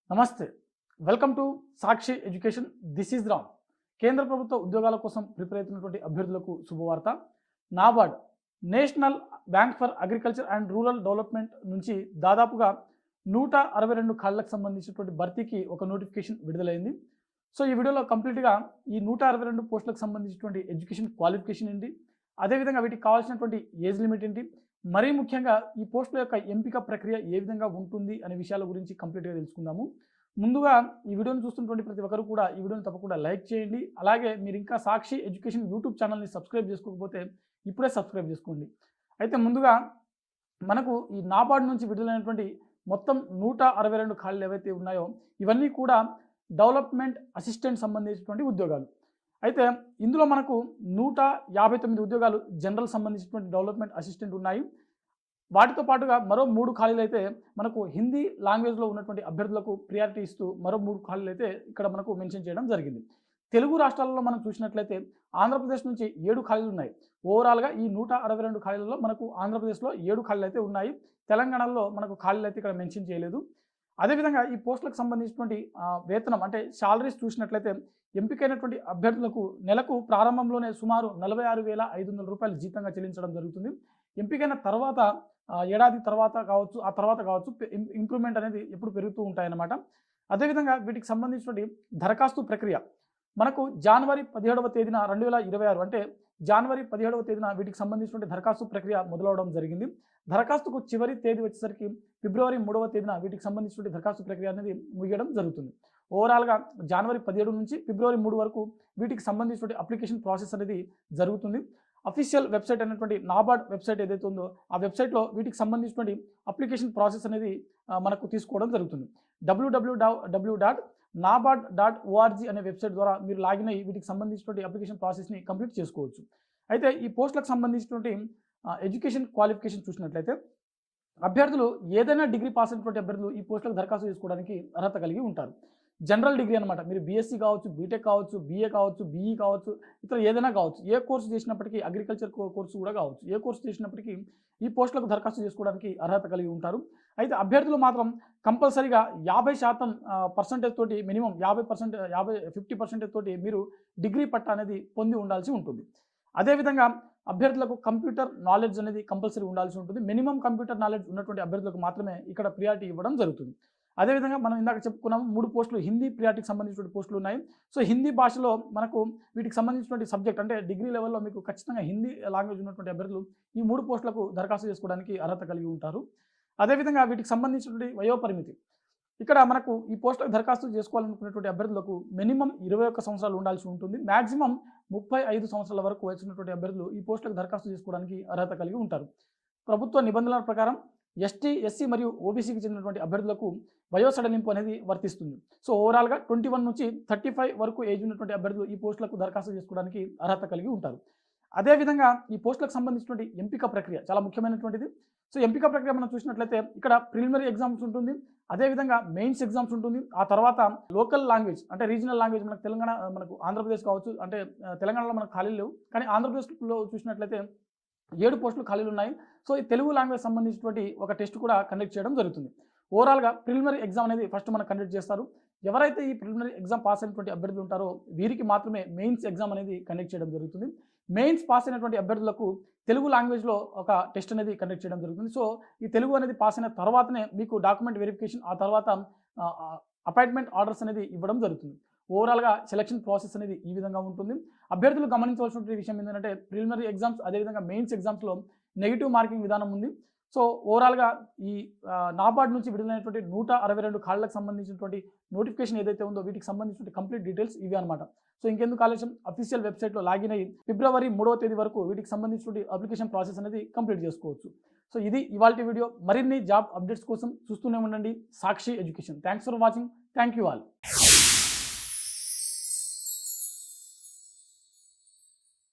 నమస్తే. Welcome to Sakshi education. This is Ram. కేంద్ర ప్రభుత్వ ఉద్యోగాల కోసం ప్రిపేర్ అవుతున్నటువంటి అభ్యర్థులకు శుభవార్త. NABARD national bank for agriculture and rural development నుంచి దాదాపుగా 162 ఖాళీలకు సంబంధించినటువంటి భర్తీకి ఒక నోటిఫికేషన్ విడుదలైంది. సో ఈ వీడియోలో కంప్లీట్గా ఈ 162 పోస్టులకు సంబంధించినటువంటి ఎడ్యుకేషన్ క్వాలిఫికేషన్ ఏంటి, అదేవిధంగా వీటికి కావాల్సినటువంటి ఏజ్ లిమిట్ ఏంటి, మరీ ముఖ్యంగా ఈ పోస్టుల యొక్క ఎంపిక ప్రక్రియ ఏ విధంగా ఉంటుంది అనే విషయాల గురించి కంప్లీట్గా తెలుసుకుందాము. ముందుగా ఈ వీడియోని చూస్తున్నటువంటి ప్రతి ఒక్కరు కూడా ఈ వీడియోని తప్పకుండా లైక్ చేయండి. అలాగే మీరు ఇంకా సాక్షి ఎడ్యుకేషన్ యూట్యూబ్ ఛానల్ని సబ్స్క్రైబ్ చేసుకోకపోతే ఇప్పుడే సబ్స్క్రైబ్ చేసుకోండి. అయితే ముందుగా మనకు ఈ నాబార్డ్ నుంచి విడుదలైనటువంటి మొత్తం 162 ఖాళీలు ఏవైతే ఉన్నాయో ఇవన్నీ కూడా డెవలప్మెంట్ అసిస్టెంట్ సంబంధించినటువంటి ఉద్యోగాలు. అయితే ఇందులో మనకు 159 ఉద్యోగాలు జనరల్ సంబంధించినటువంటి డెవలప్మెంట్ అసిస్టెంట్ ఉన్నాయి. వాటితో పాటుగా మరో 3 ఖాళీలు అయితే మనకు హిందీ లాంగ్వేజ్లో ఉన్నటువంటి అభ్యర్థులకు ప్రియారిటీ ఇస్తూ మరో 3 ఖాళీలు అయితే ఇక్కడ మనకు మెన్షన్ చేయడం జరిగింది. తెలుగు రాష్ట్రాలలో మనం చూసినట్లయితే ఆంధ్రప్రదేశ్ నుంచి 7 ఖాళీలు ఉన్నాయి. ఓవరాల్గా ఈ 162 ఖాళీలలో మనకు ఆంధ్రప్రదేశ్లో 7 ఖాళీలు అయితే ఉన్నాయి. తెలంగాణలో మనకు ఖాళీలు అయితే ఇక్కడ మెన్షన్ చేయలేదు. అదేవిధంగా ఈ పోస్టులకు సంబంధించినటువంటి వేతనం అంటే శాలరీస్ చూసినట్లయితే ఎంపికైనటువంటి అభ్యర్థులకు నెలకు ప్రారంభంలోనే సుమారు 46,500 రూపాయలు జీతంగా చెల్లించడం జరుగుతుంది. ఎంపికైన తర్వాత ఏడాది తర్వాత కావచ్చు, ఆ తర్వాత కావచ్చు, ఇంప్రూవ్మెంట్ అనేది ఎప్పుడు పెరుగుతూ ఉంటాయన్నమాట. అదేవిధంగా వీటికి సంబంధించినటువంటి దరఖాస్తు ప్రక్రియ మనకు జనవరి 17వ తేదీన 2026 అంటే జనవరి 17వ తేదీన వీటికి సంబంధించినటువంటి దరఖాస్తు ప్రక్రియ మొదలవడం జరిగింది. దరఖాస్తుకు చివరి తేదీ వచ్చేసరికి ఫిబ్రవరి 3వ తేదీన వీటికి సంబంధించినటువంటి దరఖాస్తు ప్రక్రియ అనేది ముగియడం జరుగుతుంది. ఓవరాల్గా జనవరి 17 నుంచి ఫిబ్రవరి 3 వరకు వీటికి సంబంధించినటువంటి అప్లికేషన్ ప్రాసెస్ అనేది జరుగుతుంది. అఫీషియల్ వెబ్సైట్ అయినటువంటి నాబార్డ్ వెబ్సైట్ ఏదైతే ఉందో ఆ వెబ్సైట్లో వీటికి సంబంధించినటువంటి అప్లికేషన్ ప్రాసెస్ అనేది మనకు తీసుకోవడం జరుగుతుంది. www.nabard.org అనే వెబ్సైట్ ద్వారా మీరు లాగిన్ అయ్యి వీటికి సంబంధించినటువంటి అప్లికేషన్ ప్రాసెస్ని కంప్లీట్ చేసుకోవచ్చు. అయితే ఈ పోస్టులకు సంబంధించినటువంటి ఎడ్యుకేషన్ క్వాలిఫికేషన్ చూసినట్లయితే అభ్యర్థులు ఏదైనా డిగ్రీ పాస్ అయినటువంటి అభ్యర్థులు ఈ పోస్టులకు దరఖాస్తు చేసుకోవడానికి అర్హత కలిగి ఉంటారు. జనరల్ డిగ్రీ అనమాట. మీరు బీఎస్సీ కావచ్చు, బీటెక్ కావచ్చు, బీఏ కావచ్చు, బీఈ కావచ్చు, ఇతర ఏదైనా కావచ్చు, ఏ కోర్సు చేసినప్పటికీ, అగ్రికల్చర్ కోర్సు కూడా కావచ్చు, ఏ కోర్సు చేసినప్పటికీ ఈ పోస్టులకు దరఖాస్తు చేసుకోవడానికి అర్హత కలిగి ఉంటారు. అయితే అభ్యర్థులు మాత్రం కంపల్సరీగా 50% పర్సెంటేజ్ తోటి మినిమం 50% తోటి మీరు డిగ్రీ పట్టా అనేది పొంది ఉండాల్సి ఉంటుంది. అదేవిధంగా అభ్యర్థులకు కంప్యూటర్ నాలెడ్జ్ అనేది కంపల్సరీ ఉండాల్సి ఉంటుంది. మినిమం కంప్యూటర్ నాలెడ్జ్ ఉన్నటువంటి అభ్యర్థులకు మాత్రమే ఇక్కడ ప్రియారిటీ ఇవ్వడం జరుగుతుంది. అదేవిధంగా మనం ఇందాక చెప్పుకున్నాము 3 పోస్టులు హిందీ ప్రియారిటీకి సంబంధించినటువంటి పోస్టులు ఉన్నాయి. సో హిందీ భాషలో మనకు వీటికి సంబంధించినటువంటి సబ్జెక్ట్ అంటే డిగ్రీ లెవెల్లో మీకు ఖచ్చితంగా హిందీ లాంగ్వేజ్ ఉన్నటువంటి అభ్యర్థులు ఈ 3 పోస్టులకు దరఖాస్తు చేసుకోవడానికి అర్హత కలిగి ఉంటారు. అదేవిధంగా వీటికి సంబంధించినటువంటి వయోపరిమితి ఇక్కడ మనకు ఈ పోస్టులకు దరఖాస్తు చేసుకోవాలనుకున్నటువంటి అభ్యర్థులకు మినిమం 21 సంవత్సరాలు ఉండాల్సి ఉంటుంది. మ్యాక్సిమం 35 సంవత్సరాల వరకు వయసు ఉన్నటువంటి అభ్యర్థులు ఈ పోస్టులకు దరఖాస్తు చేసుకోవడానికి అర్హత కలిగి ఉంటారు. ప్రభుత్వ నిబంధనల ప్రకారం ఎస్టీ, ఎస్సీ మరియు ఓబీసీకి చెందినటువంటి అభ్యర్థులకు వయో సడలింపు అనేది వర్తిస్తుంది. సో ఓవరాల్గా 21 నుంచి 35 వరకు ఏజ్ ఉన్నటువంటి అభ్యర్థులు ఈ పోస్టులకు దరఖాస్తు చేసుకోవడానికి అర్హత కలిగి ఉంటారు. అదేవిధంగా ఈ పోస్టులకు సంబంధించినటువంటి ఎంపిక ప్రక్రియ చాలా ముఖ్యమైనటువంటిది. సో ఎంపిక ప్రక్రియ మనం చూసినట్లయితే ఇక్కడ ప్రిలిమినరీ ఎగ్జామ్స్ ఉంటుంది, అదేవిధంగా మెయిన్స్ ఎగ్జామ్స్ ఉంటుంది. ఆ తర్వాత లోకల్ లాంగ్వేజ్ అంటే రీజనల్ లాంగ్వేజ్ మనకు ఆంధ్రప్రదేశ్ కావచ్చు, అంటే తెలంగాణలో మనకు ఖాళీలు లేవు, కానీ ఆంధ్రప్రదేశ్లో చూసినట్లయితే 7 పోస్టులు ఖాళీలు ఉన్నాయి. సో ఈ తెలుగు లాంగ్వేజ్ సంబంధించినటువంటి ఒక టెస్ట్ కూడా కండక్ట్ చేయడం జరుగుతుంది. ఓవరాల్గా ప్రిలిమినరీ ఎగ్జామ్ అనేది ఫస్ట్ మనకు కండక్ట్ చేస్తారు. ఎవరైతే ఈ ప్రిలిమినరీ ఎగ్జామ్ పాస్ అయినటువంటి అభ్యర్థులు ఉంటారో వీరికి మాత్రమే మెయిన్స్ ఎగ్జామ్ అనేది కండక్ట్ చేయడం జరుగుతుంది. మెయిన్స్ పాస్ అయినటువంటి అభ్యర్థులకు తెలుగు లాంగ్వేజ్లో ఒక టెస్ట్ అనేది కండక్ట్ చేయడం జరుగుతుంది. సో ఈ తెలుగు అనేది పాస్ అయిన తర్వాతనే మీకు డాక్యుమెంట్ వెరిఫికేషన్, ఆ తర్వాత అపాయింట్మెంట్ ఆర్డర్స్ అనేది ఇవ్వడం జరుగుతుంది. ఓవరాల్గా సెలక్షన్ ప్రాసెస్ అనేది ఈ విధంగా ఉంటుంది. అభ్యర్థులు గమనించవలసిన విషయం ఏంటంటే ప్రిలిమినరీ ఎగ్జామ్స్ అదేవిధంగా మెయిన్స్ ఎగ్జామ్స్లో నెగిటివ్ మార్కింగ్ విధానం ఉంది. సో ఓవరాల్గా ఈ నాబార్డ్ నుంచి విడుదలైనటువంటి 162 ఖాళీలకు సంబంధించినటువంటి నోటిఫికేషన్ ఏదైతే ఉందో వీటికి సంబంధించిన కంప్లీట్ డీటెయిల్స్ ఇవి అనమాట. సో ఇంకెందుకు ఆలస్యం, అఫీషియల్ వెబ్సైట్లో లాగిన్ అయ్యి ఫిబ్రవరి 3వ తేదీ వరకు వీటికి సంబంధించిన అప్లికేషన్ ప్రాసెస్ అనేది కంప్లీట్ చేసుకోవచ్చు. సో ఇది ఇవాల్టి వీడియో. మరిన్ని జాబ్ అప్డేట్స్ కోసం చూస్తూనే ఉండండి Sakshi education. Thanks for watching. Thank you all.